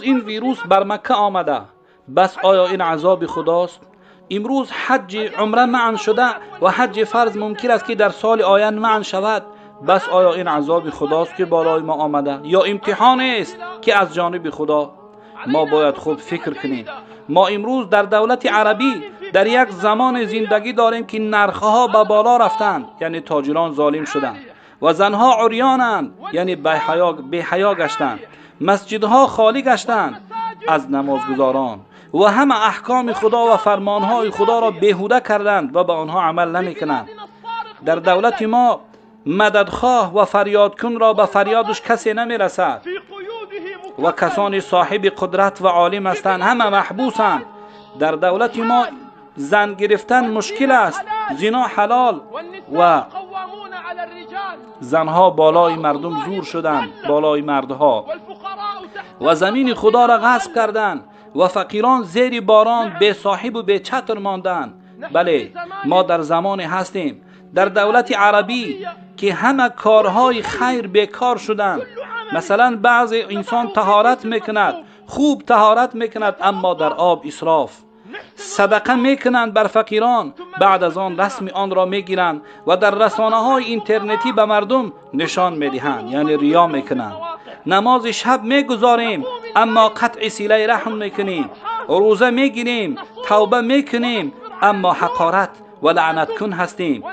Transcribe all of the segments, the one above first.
این ویروس بر مکه آمده، بس آیا این عذاب خداست؟ امروز حج عمره معن شده و حج فرض ممکن است که در سال آینده معن شود، بس آیا این عذاب خداست که بالای ما آمده یا امتحان است که از جانب خدا؟ ما باید خوب فکر کنیم. ما امروز در دولت عربی در یک زمان زندگی داریم که نرخها به بالا رفتند، یعنی تاجران ظالم شدند و زنها عریانند، یعنی بی حیا گشتند. مسجدها خالی گشتند از نمازگزاران و همه احکام خدا و فرمانهای خدا را بیهوده کردند و به آنها عمل نمی‌کنند. در دولت ما مددخواه و فریادکن را به فریادش کسی نمی‌رسد و کسانی صاحب قدرت و عالم هستند همه محبوسند. در دولت ما زن گرفتن مشکل است، زنا حلال و زنها بالای مردم زور شدند، بالای مردها، و زمین خدا را غصب کردند و فقیران زیر باران بی صاحب و بی چتر ماندند. بله، ما در زمانی هستیم در دولت عربی که همه کارهای خیر بیکار شدند. مثلا بعض انسان طهارت میکند، خوب طهارت میکند، اما در آب اسراف. صدقه میکنند بر فقیران، بعد از آن رسم آن را میگیرند و در رسانه های اینترنتی به مردم نشان میدهند، یعنی ریا میکنند. نماز شب میگذاریم اما قطع صله رحم میکنیم، روزه میگیریم، توبه میکنیم، اما حقارت و لعنت کن هستیم.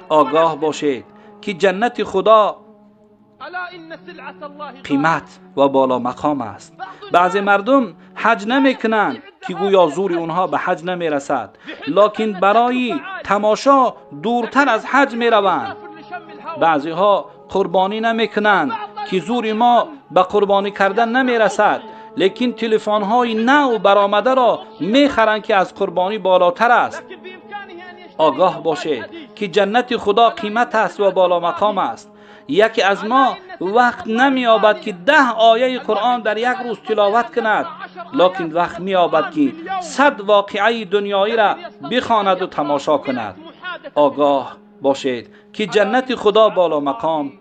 آگاه باشید که جنت خدا قیمت و بالا مقام است. بعضی مردم حج نمیکنند که گویا زور اونها به حج نمیرسد، لکن برای تماشا دورتر از حج میروند. بعضی ها قربانی نمیکنند که زور ما به قربانی کردن نمیرسد، لیکن تلفن های نو برآمده را میخرند که از قربانی بالاتر است. آگاه باشید که جنت خدا قیمت است و بالا مقام است. یکی از ما وقت نمی‌یابد که 10 آیه قرآن در یک روز تلاوت کند، لکن وقت می‌یابد که 100 واقعه دنیایی را بخواند و تماشا کند. آگاه باشید که جنت خدا بالا مقام